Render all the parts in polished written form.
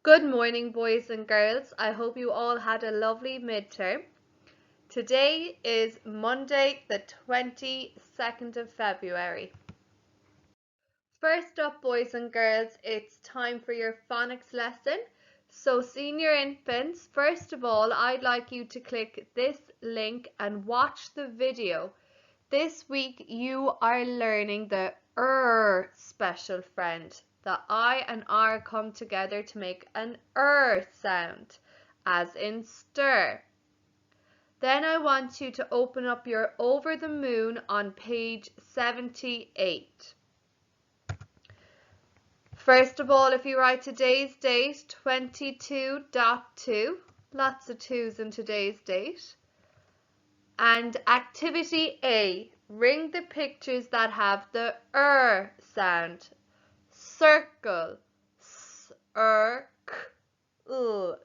Good morning, boys and girls. I hope you all had a lovely midterm. Today is Monday, the 22nd of February. First up, boys and girls, it's time for your phonics lesson. So, senior infants, first of all, I'd like you to click this link and watch the video. This week, you are learning the special friend. The I and R come together to make an sound, as in stir. Then I want you to open up your Over the Moon on page 78. First of all, if you write today's date, 22.2, lots of 2's in today's date. And activity A, ring the pictures that have the sound. Circle,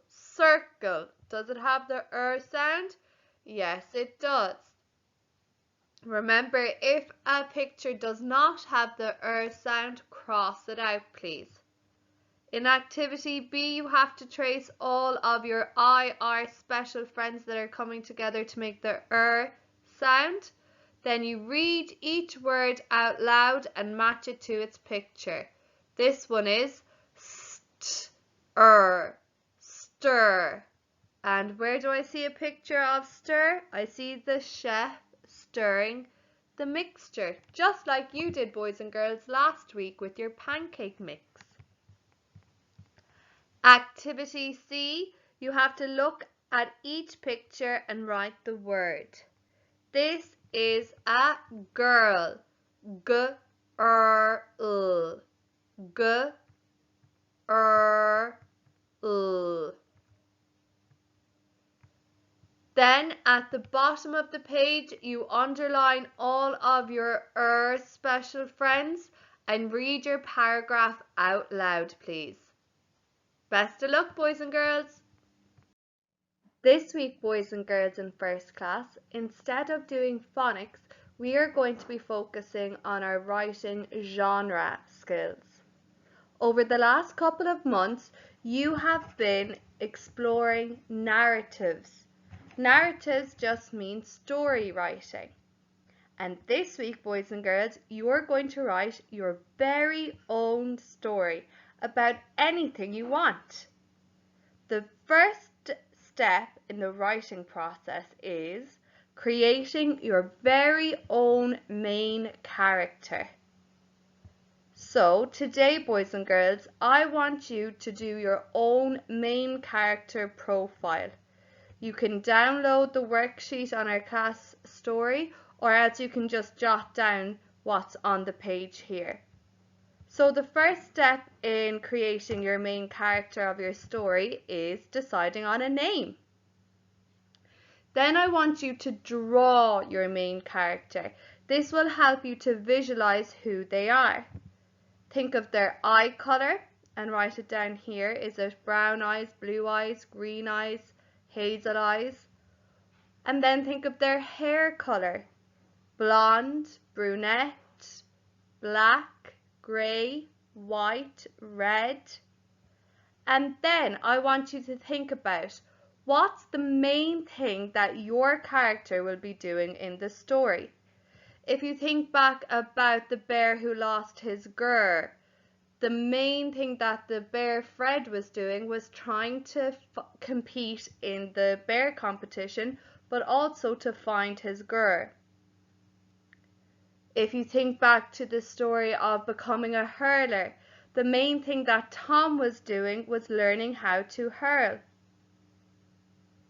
circle. Does it have the sound? Yes, it does. Remember, if a picture does not have the sound, cross it out, please. In activity B, you have to trace all of your IR special friends that are coming together to make the sound. Then you read each word out loud and match it to its picture. This one is stir. And where do I see a picture of stir? I see the chef stirring the mixture, just like you did, boys and girls, last week with your pancake mix. Activity C, you have to look at each picture and write the word. This is a girl. G-R-L. G-R-L. Then at the bottom of the page, you underline all of your special friends and read your paragraph out loud, please. Best of luck, boys and girls. This week, boys and girls in first class, instead of doing phonics, we are going to be focusing on our writing genre skills. Over the last couple of months, you have been exploring narratives. Narratives just mean story writing. And this week, boys and girls, you are going to write your very own story about anything you want. The first step in the writing process is creating your very own main character. So today, boys and girls, I want you to do your own main character profile. You can download the worksheet on our class story, or else you can just jot down what's on the page here. So the first step in creating your main character of your story is deciding on a name. Then I want you to draw your main character. This will help you to visualize who they are. Think of their eye color and write it down here. Is it brown eyes, blue eyes, green eyes, hazel eyes? And then think of their hair color. Blonde, brunette, black, grey, white, red. And then I want you to think about what's the main thing that your character will be doing in the story. If you think back about the bear who lost his gur, the main thing that the bear Fred was doing was trying to compete in the bear competition, but also to find his gur. If you think back to the story of becoming a hurler, the main thing that Tom was doing was learning how to hurl.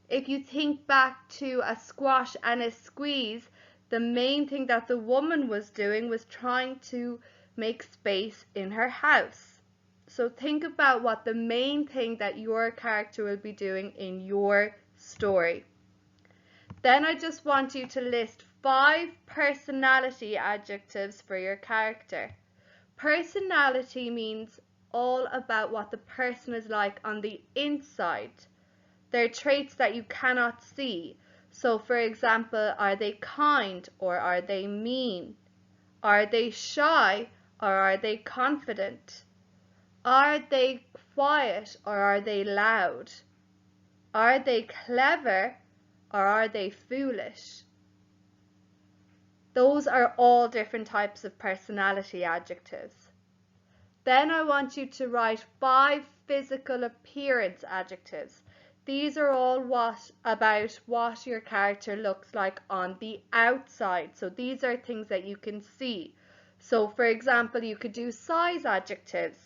If you think back to a squash and a squeeze, the main thing that the woman was doing was trying to make space in her house. So think about what the main thing that your character will be doing in your story. Then I just want you to list 5 personality adjectives for your character. Personality means all about what the person is like on the inside. They're traits that you cannot see. So for example, are they kind or are they mean? Are they shy or are they confident? Are they quiet or are they loud? Are they clever or are they foolish? Those are all different types of personality adjectives. Then I want you to write 5 physical appearance adjectives. These are all about what your character looks like on the outside. So these are things that you can see. So for example, you could do size adjectives.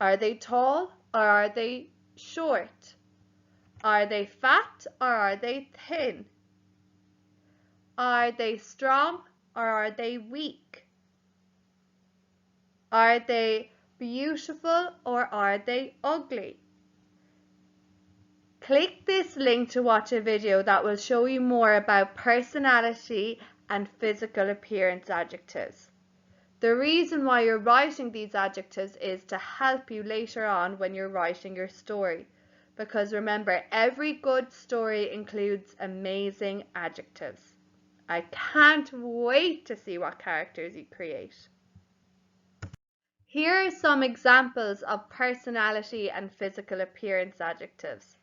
Are they tall or are they short? Are they fat or are they thin? Are they strong or are they weak? Are they beautiful or are they ugly? Click this link to watch a video that will show you more about personality and physical appearance adjectives. The reason why you're writing these adjectives is to help you later on when you're writing your story. Because remember, every good story includes amazing adjectives. I can't wait to see what characters you create. Here are some examples of personality and physical appearance adjectives.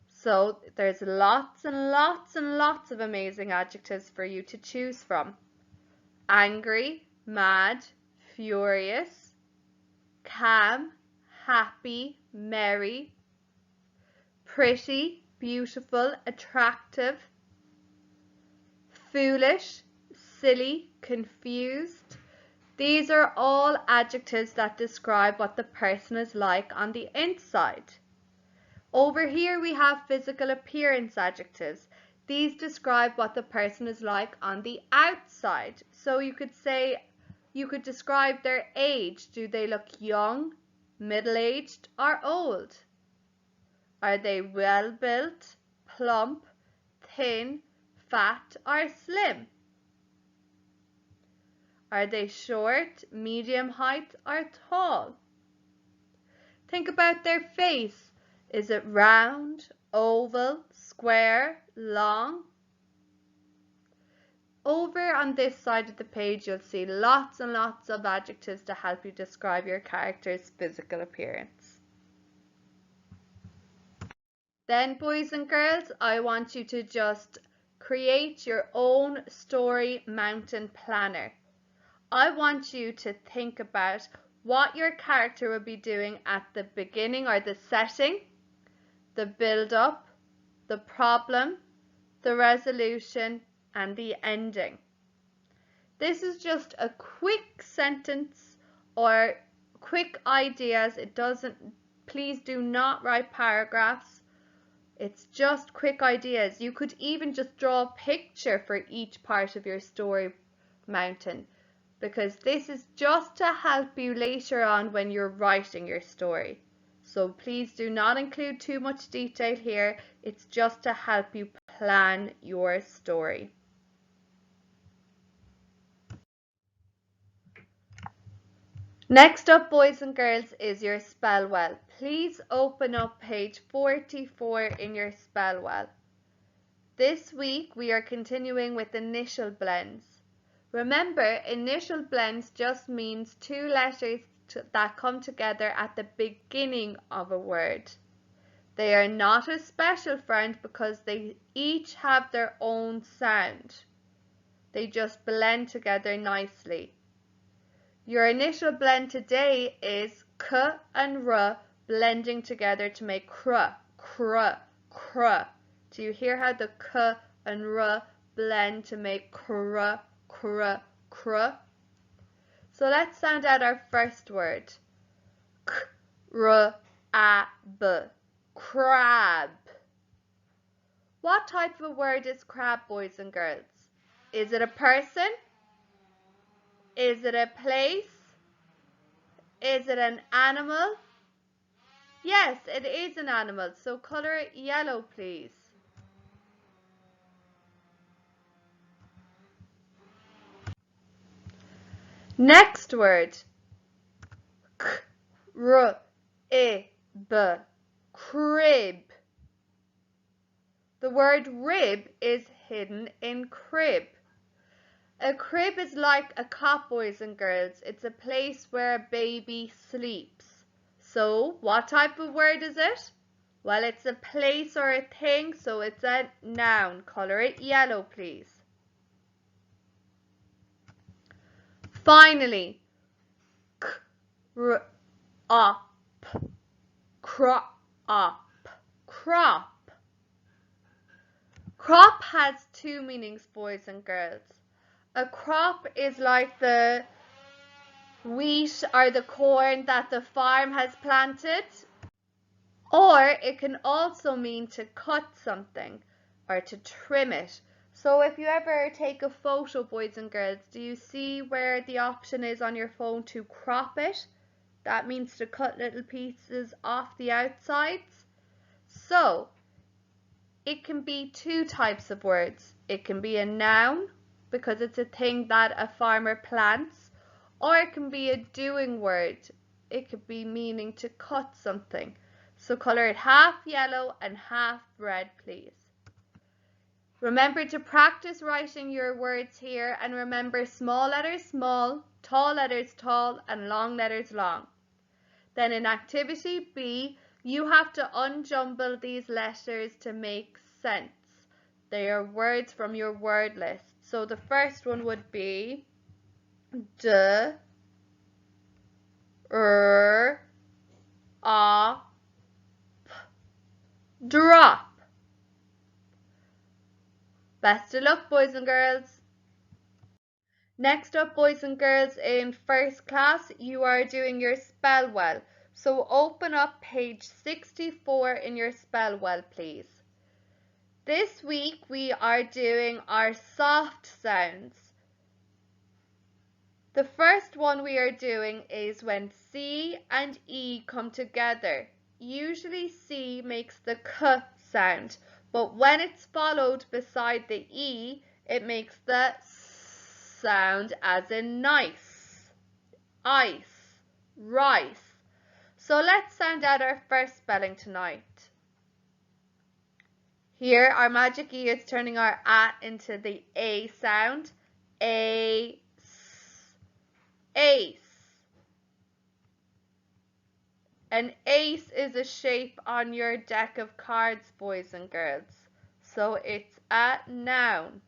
So there's lots and lots and lots of amazing adjectives for you to choose from. Angry, mad, furious, calm, happy, merry, pretty, beautiful, attractive, foolish, silly, confused. These are all adjectives that describe what the person is like on the inside. Over here we have physical appearance adjectives. These describe what the person is like on the outside. So you could describe their age. Do they look young, middle-aged, or old? Are they well-built, plump, thin, fat, or slim? Are they short, medium height, or tall? Think about their face. Is it round, oval, square, long? Over on this side of the page, you'll see lots and lots of adjectives to help you describe your character's physical appearance. Then, boys and girls, I want you to just create your own story mountain planner. I want you to think about what your character will be doing at the beginning or the setting, the build-up, the problem, the resolution, and the ending. This is just a quick sentence or quick ideas. Please do not write paragraphs. It's just quick ideas. You could even just draw a picture for each part of your story mountain, because this is just to help you later on when you're writing your story. So please do not include too much detail here. It's just to help you plan your story. Next up, boys and girls, is your spell well. Please open up page 44 in your spell well. This week we are continuing with initial blends. Remember, initial blends just means 2 letters that come together at the beginning of a word. They are not a special friend because they each have their own sound. They just blend together nicely. Your initial blend today is k and r blending together to make cr, cr, cr. Do you hear how the k and r blend to make cr, cr, cr? So let's sound out our first word. K, r, a, b. Crab. What type of a word is crab, boys and girls? Is it a person? Is it a place? Is it an animal? Yes, it is an animal. So color it yellow, please. Next word. K, r, I, b. Crib. The word rib is hidden in crib. A crib is like a cot, boys and girls. It's a place where a baby sleeps. So what type of word is it? Well, it's a place or a thing, so it's a noun. Color it yellow, please. Finally, crop, crop, crop. Crop has two meanings, boys and girls. A crop is like the wheat or the corn that the farm has planted, or it can also mean to cut something or to trim it. So if you ever take a photo, boys and girls, do you see where the option is on your phone to crop it? That means to cut little pieces off the outsides. So it can be two types of words. It can be a noun, because it's a thing that a farmer plants, or it can be a doing word. It could be meaning to cut something. So color it half yellow and half red, please. Remember to practice writing your words here, and remember small letters small, tall letters tall, and long letters long. Then in activity B, you have to unjumble these letters to make sense. They are words from your word list. So the first one would be D, R, A, P, drop. Best of luck, boys and girls. Next up, boys and girls, in first class, you are doing your spell well. So open up page 64 in your spell well, please. This week we are doing our soft sounds. The first one we are doing is when C and E come together. Usually C makes the K sound, but when it's followed beside the E, it makes the S sound, as in nice, ice, rice. So let's sound out our first spelling tonight. Here, our magic E is turning our A into the A sound. Ace. An ace is a shape on your deck of cards, boys and girls. So it's a noun.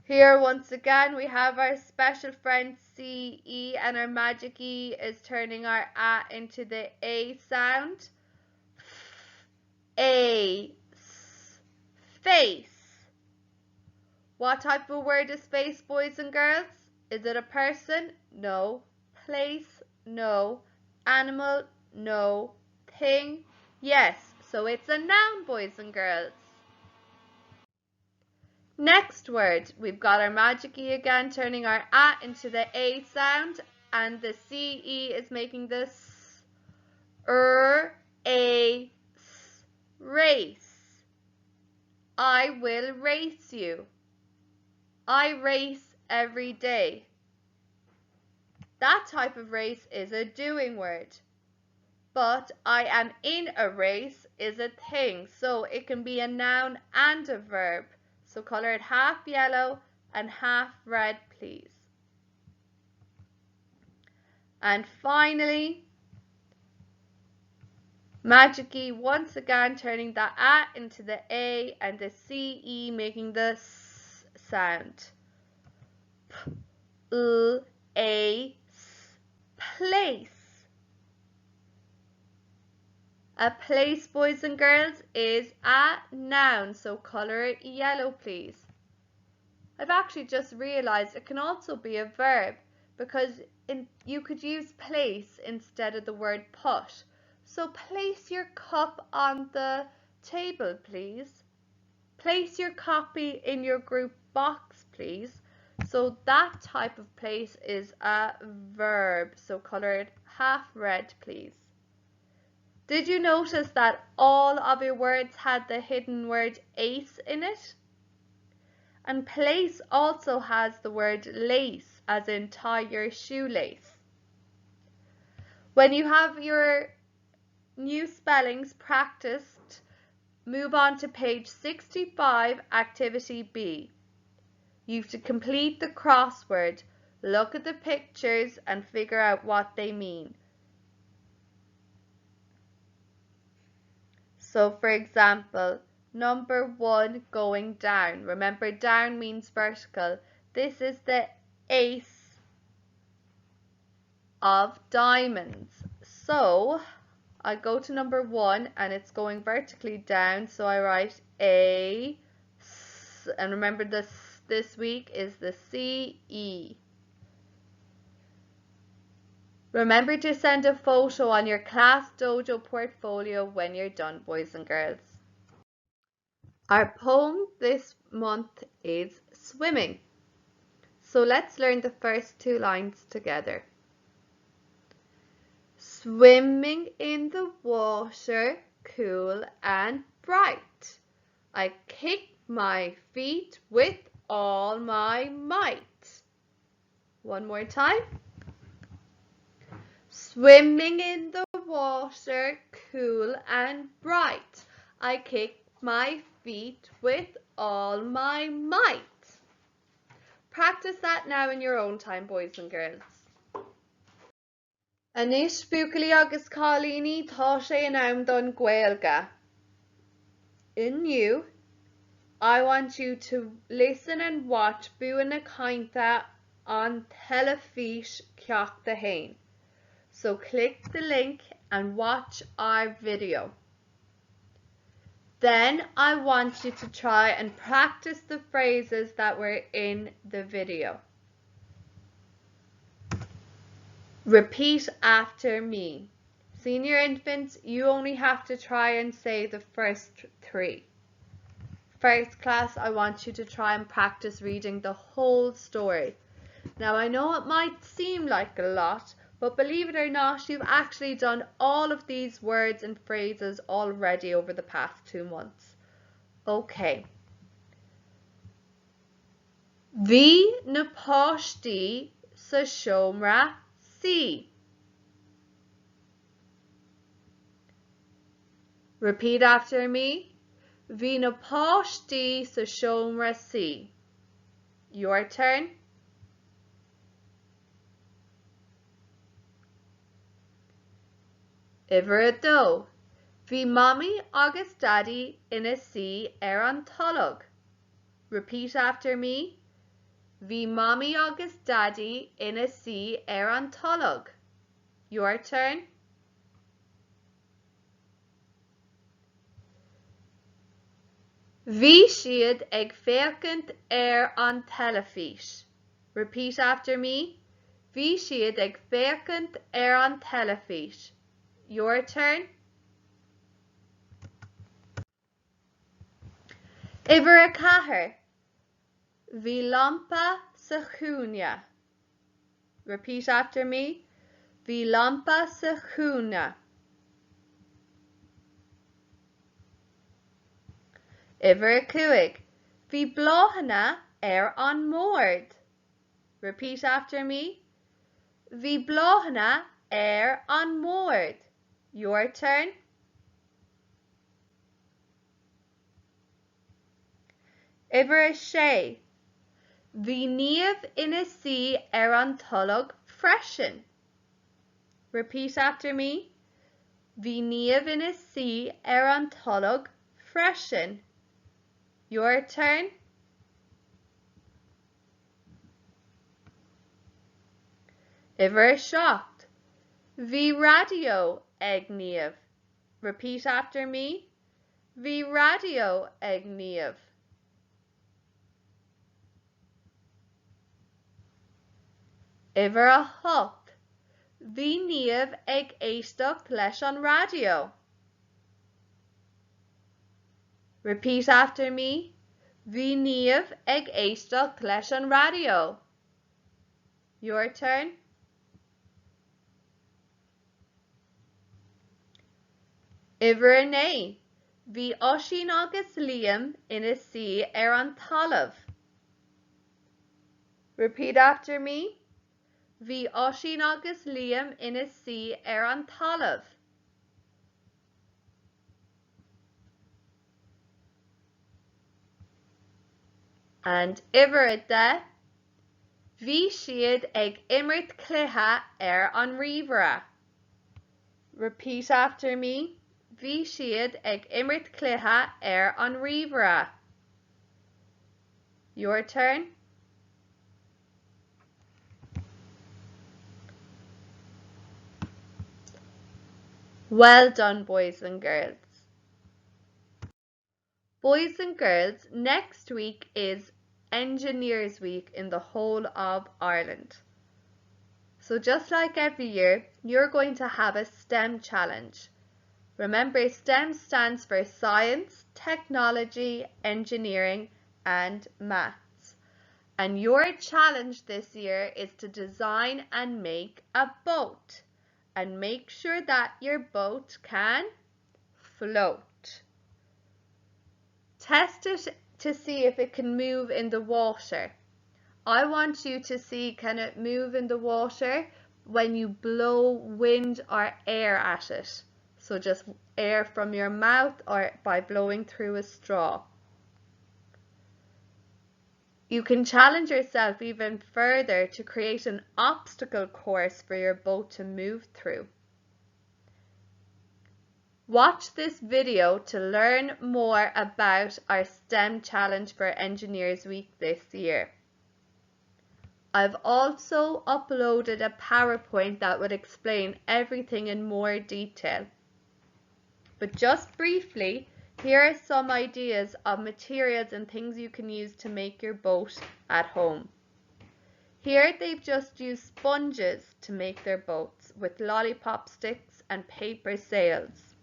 Here, once again, we have our special friend CE, and our magic E is turning our A into the A sound. Ace. Face. What type of word is face, boys and girls? Is it a person? No. Place? No. Animal? No. Thing? Yes. So it's a noun, boys and girls. Next word, we've got our magic E again, turning our A into the A sound, and the CE is making this A, race. I will race you. I race every day. That type of race is a doing word. But I am in a race is a thing, so it can be a noun and a verb. So color it half yellow and half red, please. And finally, magic E once again turning the A into the A and the CE making the S sound. A, place. A place, boys and girls, is a noun, so color it yellow, please. I've actually just realized it can also be a verb, because you could use place instead of the word put. So place your cup on the table, please. Place your copy in your group box, please. So that type of place is a verb, so color it half red, please. Did you notice that all of your words had the hidden word ace in it? And place also has the word lace, as in tie your shoelace. When you have your new spellings practiced, move on to page 65, activity B. You have to complete the crossword. Look at the pictures and figure out what they mean. So for example, number 1, going down. Remember, down means vertical. This is the ace of diamonds. So I go to number 1 and it's going vertically down. So I write A, and remember this week is the CE. Remember to send a photo on your Class Dojo portfolio when you're done, boys and girls. Our poem this month is swimming. So let's learn the first 2 lines together. Swimming in the water, cool and bright. I kick my feet with all my might. One more time. Swimming in the water, cool and bright. I kick my feet with all my might. Practice that now in your own time, boys and girls. Anis bucali agus Colini tá sé an am don Gaelga. In you, I want you to listen and watch Buana Kainta on Telefís Ceach the Hain. So click the link and watch our video. Then I want you to try and practice the phrases that were in the video. Repeat after me. Senior infants, you only have to try and say the first 3. First class, I want you to try and practice reading the whole story. Now I know it might seem like a lot, but believe it or not, you've actually done all of these words and phrases already over the past 2 months. Okay. Bhí na páistí sa seomra sí. Repeat after me. Bhí na páistí sa seomra sí. Your turn. Iverado. Bhí mommy agus daddy ina sí an tulog. Repeat after me. Bhí mommy agus daddy ina sí an tulog. Your turn. Bhí siad ag féacant an telefís. Repeat after me. Bhí siad ag féacant an telefís. Your turn. Iver a cathair. Bhí lampa sa chúine. Repeat after me. Bhí lampa sa chúine. Iver a cuaig. Bhí blóhanna an mór. Repeat after me. Bhí blóhanna an mór. Your turn. Iver a sé. Bhí níamh ina sí an tulog freisin. Repeat after me. Bhí níamh ina sí an tulog freisin. Your turn. Iver a seacht. Bhí radio ag níamh. Repeat after me. Bhí radio ag níamh. Iver a hocht. Bhí níamh ag éisteacht leis an radio. Repeat after me. Bhí níamh ag éisteacht leis an radio. Your turn. Iver a né. Bhí Oisín agus Liam ina sí an talamh. Repeat after me. Bhí Oisín agus Liam ina sí an talamh. And iver a de. Bhí siad ag imirt cluiche an ríomhara. Repeat after me. Bhí siad ag imirt cluiche an ríomhara. Your turn. Well done, boys and girls. Boys and girls, next week is Engineers Week in the whole of Ireland. So just like every year, you're going to have a STEM challenge. Remember, STEM stands for science, technology, engineering, and maths. And your challenge this year is to design and make a boat. And make sure that your boat can float. Test it to see if it can move in the water. I want you to see, can it move in the water when you blow wind or air at it? So just air from your mouth or by blowing through a straw. You can challenge yourself even further to create an obstacle course for your boat to move through. Watch this video to learn more about our STEM challenge for Engineers Week this year. I've also uploaded a PowerPoint that would explain everything in more detail. But just briefly, here are some ideas of materials and things you can use to make your boat at home. Here they've just used sponges to make their boats with lollipop sticks and paper sails.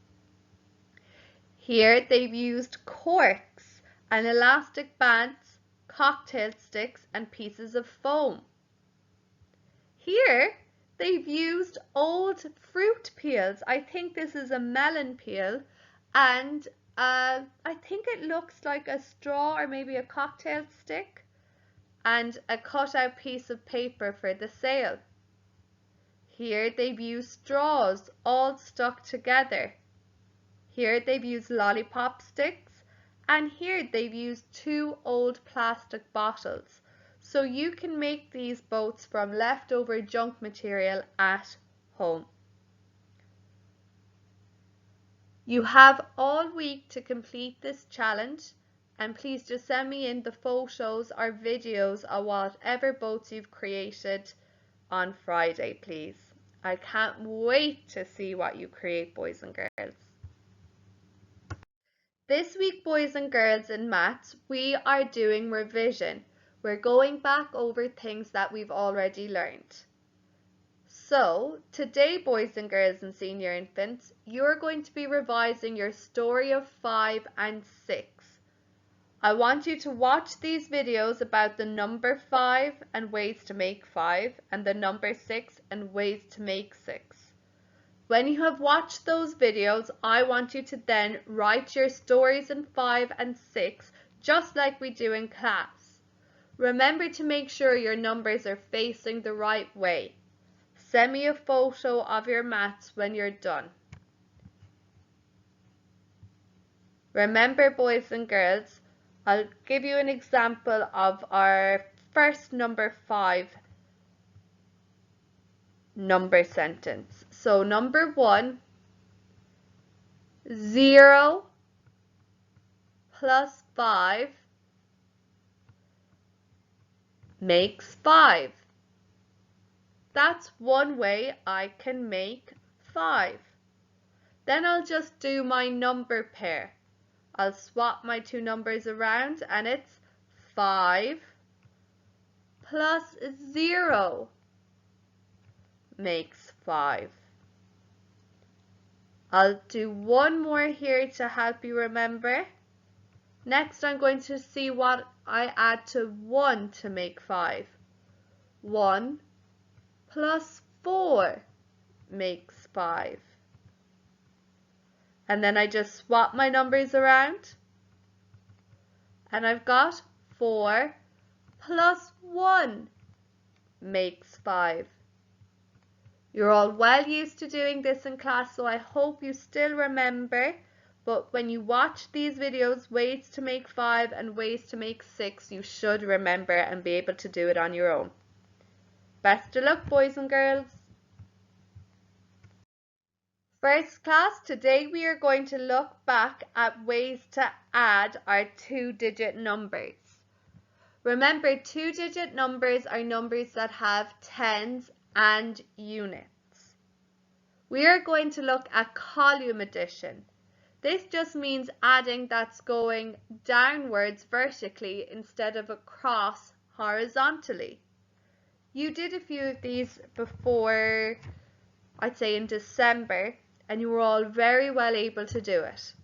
Here they've used corks and elastic bands, cocktail sticks and pieces of foam. Here they've used old fruit peels. I think this is a melon peel, and I think it looks like a straw or maybe a cocktail stick, and a cut-out piece of paper for the sail. Here they've used straws all stuck together. Here they've used lollipop sticks, and here they've used 2 old plastic bottles. So you can make these boats from leftover junk material at home. You have all week to complete this challenge, and please just send me in the photos or videos of whatever boats you've created on Friday, please. I can't wait to see what you create, boys and girls. This week, boys and girls, in maths, we are doing revision. We're going back over things that we've already learned. So, today, boys and girls and senior infants, you're going to be revising your story of 5 and 6. I want you to watch these videos about the number 5 and ways to make 5, and the number 6 and ways to make 6. When you have watched those videos, I want you to then write your stories in 5 and 6, just like we do in class. Remember to make sure your numbers are facing the right way. Send me a photo of your maths when you're done. Remember, boys and girls, I'll give you an example of our first number 5 number sentence. So number 1, 0 plus 5 makes 5. That's one way I can make 5. Then I'll just do my number pair. I'll swap my 2 numbers around, and it's 5 plus 0 makes 5. I'll do one more here to help you remember. Next, I'm going to see what I add to 1 to make 5. 1 plus 4 makes 5. And then I just swap my numbers around, and I've got 4 plus 1 makes 5. You're all well used to doing this in class, so I hope you still remember. But when you watch these videos, ways to make 5 and ways to make 6, you should remember and be able to do it on your own. Best of luck, boys and girls. First class, today we are going to look back at ways to add our two-digit numbers. Remember, two-digit numbers are numbers that have tens and units. We are going to look at column addition. This just means adding that's going downwards vertically instead of across horizontally. You did a few of these before, I'd say in December, and you were all very well able to do it.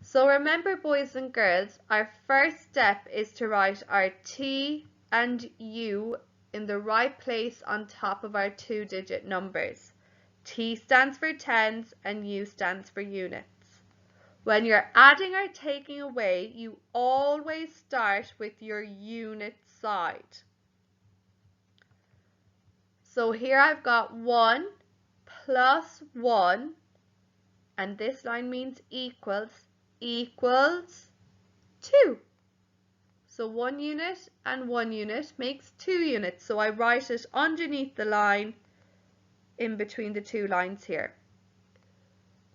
So remember, boys and girls, our first step is to write our T and U in the right place on top of our two-digit numbers. T stands for tens and U stands for units. When you're adding or taking away, you always start with your unit side. So here I've got 1 plus 1, and this line means equals 2. So 1 unit and 1 unit makes 2 units. So I write it underneath the line in between the two lines here.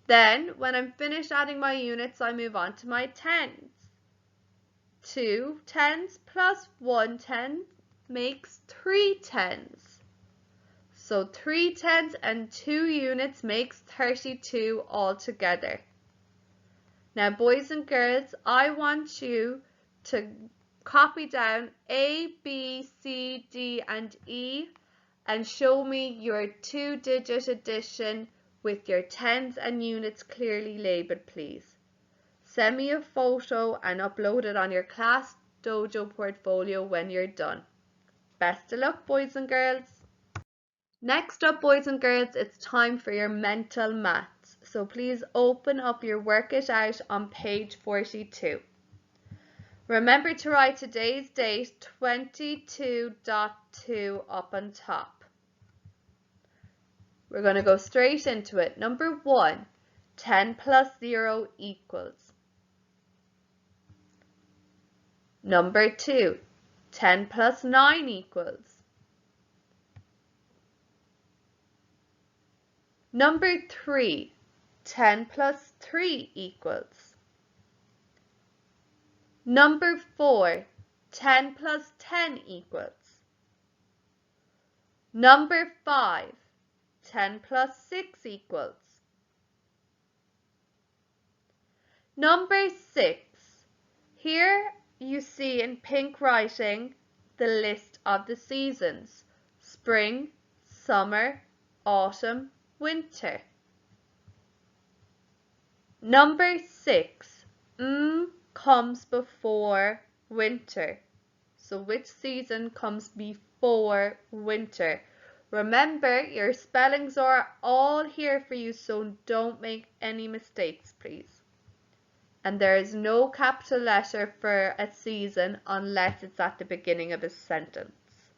Then when I'm finished adding my units, I move on to my tens. 2 tens plus 1 10 makes 3 tens. So 3 tens and 2 units makes 32 altogether. Now, boys and girls, I want you to copy down A, B, C, D, and E and show me your two-digit addition with your tens and units clearly labelled, please. Send me a photo and upload it on your Class Dojo portfolio when you're done. Best of luck, boys and girls. Next up, boys and girls, it's time for your mental maths. So please open up your Work It Out on page 42. Remember to write today's date 22.2 up on top. We're going to go straight into it. Number 1, 10 plus 0 equals. Number 2, 10 plus 9 equals. Number 3, 10 plus 3 equals. Number 4, 10 plus 10 equals. Number 5, 10 plus 6 equals. Number 6, here you see in pink writing the list of the seasons: spring, summer, autumn, winter. Number 6, comes before winter. So which season comes before winter? Remember, your spellings are all here for you, so don't make any mistakes, please. And there is no capital letter for a season unless it's at the beginning of a sentence.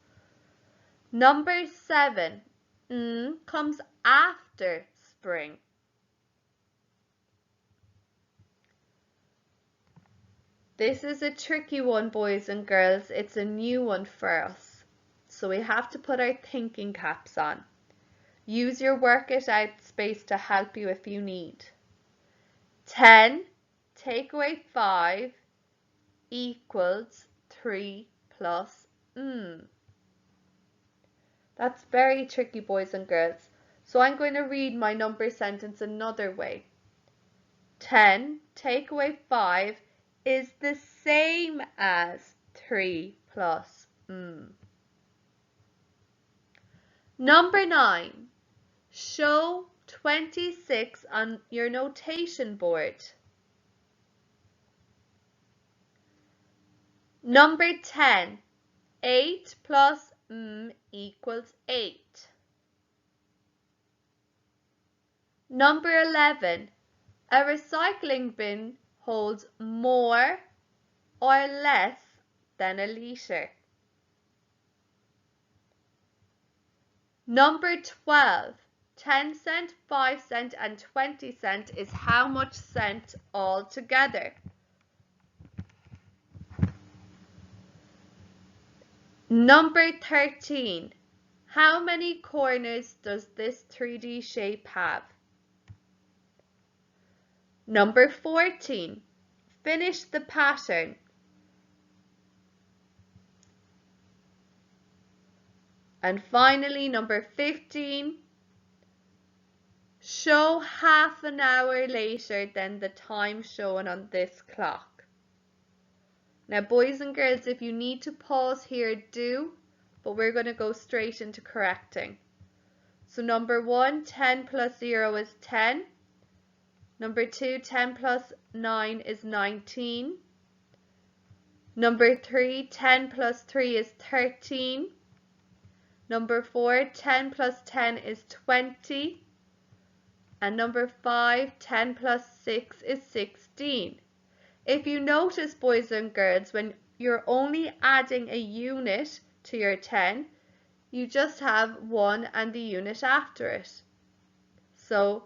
Number 7, comes after spring. This is a tricky one, boys and girls. It's a new one for us. So we have to put our thinking caps on. Use your Work It Out space to help you if you need. 10 take away 5 equals 3 plus That's very tricky, boys and girls. So I'm going to read my number sentence another way. 10 take away 5 is the same as 3 plus Number 9. Show 26 on your notation board. Number 10. 8 plus equals 8. Number 11. A recycling bin holds more or less than a litre. Number 12. 10 cent, 5 cent and 20 cent is how much cent all together? Number 13. How many corners does this 3D shape have? Number 14. Finish the pattern. And finally, number 15. Show half an hour later than the time shown on this clock. Now, boys and girls, if you need to pause here, do, but we're going to go straight into correcting. So number 1, 10 plus 0 is 10. Number 2, 10 plus 9 is 19. Number 3, 10 plus 3 is 13. Number 4, 10 plus 10 is 20. And number 5, 10 plus 6 is 16. If you notice, boys and girls, when you're only adding a unit to your 10, you just have 1 and the unit after it. So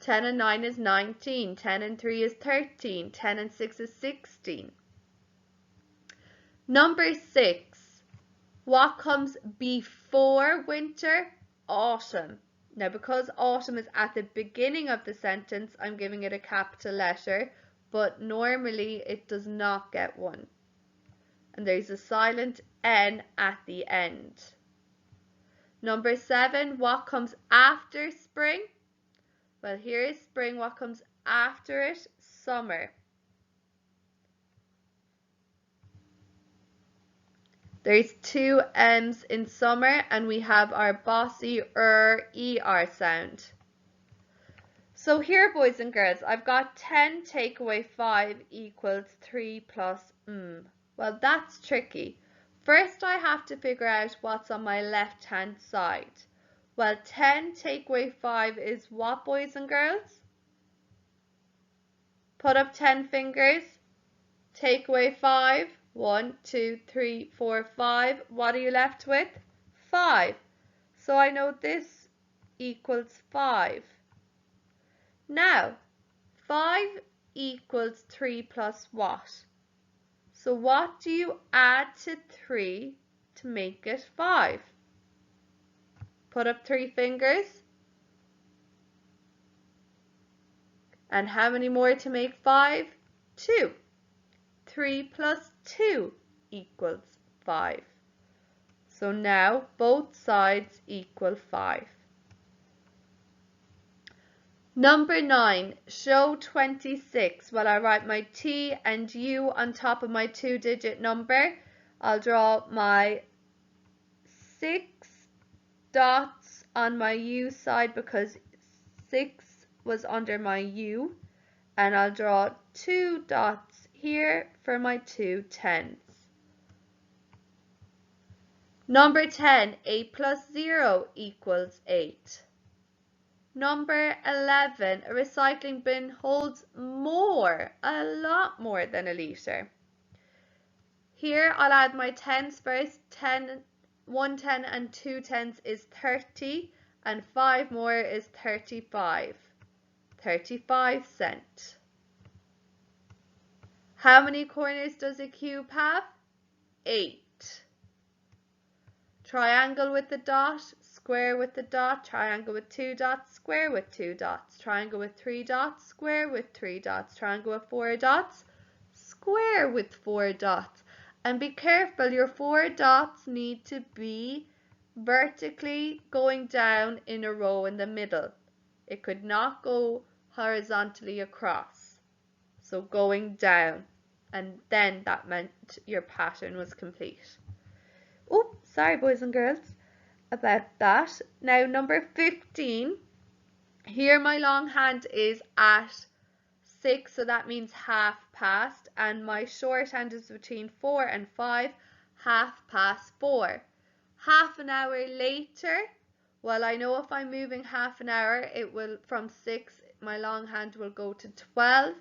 10 and 9 is 19, 10 and 3 is 13, 10 and 6 is 16. Number 6, what comes before winter? Autumn. Now, because autumn is at the beginning of the sentence, I'm giving it a capital letter, but normally it does not get one. And there's a silent N at the end. Number 7, what comes after spring? Well, here is spring. What comes after it? Summer. There's 2 M's in summer, and we have our bossy ER sound. So here, boys and girls, I've got 10 take away 5 equals 3 plus Well, that's tricky. First, I have to figure out what's on my left-hand side. Well, 10 take away 5 is what, boys and girls? Put up 10 fingers. Take away 5. 1, 2, 3, 4, 5. What are you left with? 5. So I know this equals 5. Now, 5 equals 3 plus what? So what do you add to 3 to make it 5? Put up 3 fingers. And how many more to make 5? 2. 3 plus 2 equals 5. So now both sides equal 5. Number 9, show 26. Well, I write my T and U on top of my 2-digit number. I'll draw my 6 dots on my U side because 6 was under my U. And I'll draw 2 dots here for my 2 tens. Number 10, 8 plus 0 equals 8. Number 11, a recycling bin holds more, a lot more than a litre. Here I'll add my tens first. 1 10 and 2 tens is 30, and 5 more is 35. 35 cents. How many corners does a cube have? 8. Triangle with the dot, square with the dot, triangle with 2 dots, square with 2 dots, triangle with 3 dots, square with 3 dots, triangle with 4 dots, square with 4 dots. And be careful, your 4 dots need to be vertically going down in a row in the middle. It could not go horizontally across. So going down, and then that meant your pattern was complete. Oh, sorry boys and girls about that. Now number 15, here my long hand is at 6, so that means half past, and my short hand is between 4 and 5, half past 4. Half an hour later, well, I know if I'm moving half an hour, it will from 6, my long hand will go to 12,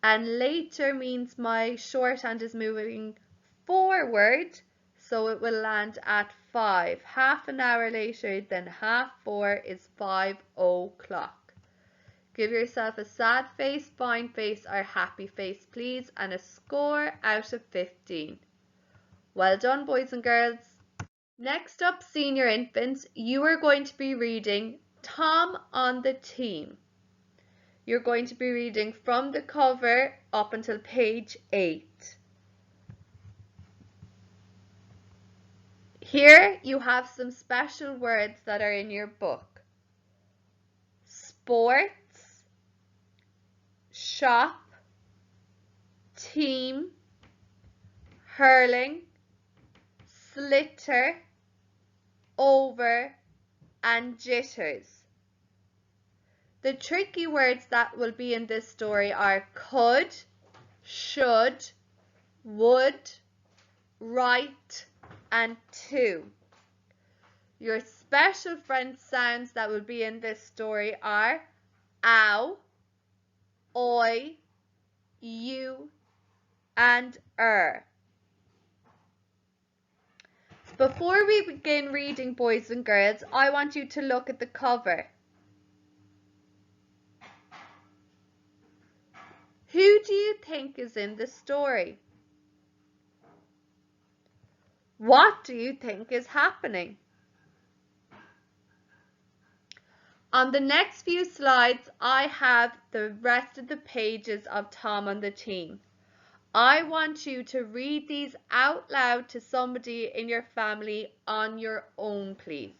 and later means my short hand is moving forward, so it will land at 5. Half an hour later than half 4 is 5 o'clock. Give yourself a sad face, fine face, or happy face, please, and a score out of 15. Well done, boys and girls. Next up, senior infants, you are going to be reading Tom on the Team. You're going to be reading from the cover up until page 8. Here you have some special words that are in your book. Sports, shop, team, hurling, slitter, over, and jitters. The tricky words that will be in this story are could, should, would, right, and to. Your special friend sounds that will be in this story are ow, oi, you, and Before we begin reading, boys and girls, I want you to look at the cover. Who do you think is in the story? What do you think is happening? On the next few slides, I have the rest of the pages of Tom on the Team. I want you to read these out loud to somebody in your family on your own, please.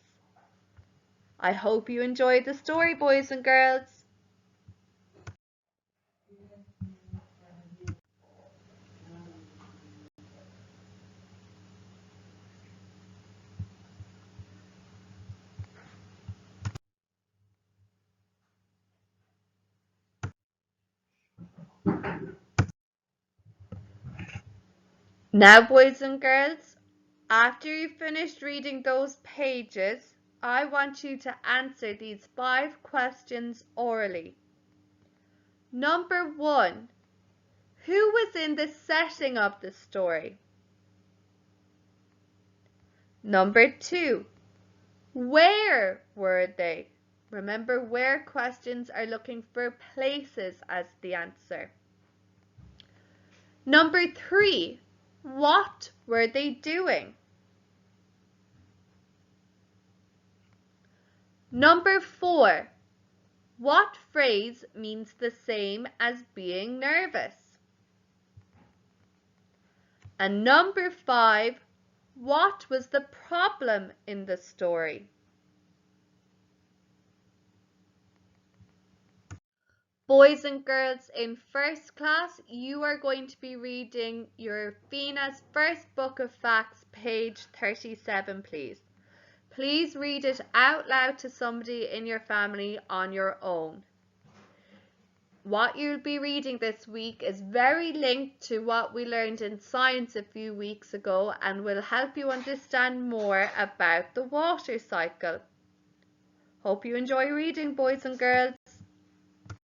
I hope you enjoyed the story, boys and girls. Now, boys and girls, after you've finished reading those pages, I want you to answer these 5 questions orally. Number 1. Who was in the setting of the story? Number 2. Where were they? Remember, where questions are looking for places as the answer. Number 3. What were they doing? Number 4. What phrase means the same as being nervous? And number 5. What was the problem in the story? Boys and girls in first class, you are going to be reading your FINA's first book of facts, page 37, please. Please read it out loud to somebody in your family on your own. What you'll be reading this week is very linked to what we learned in science a few weeks ago and will help you understand more about the water cycle. Hope you enjoy reading, boys and girls.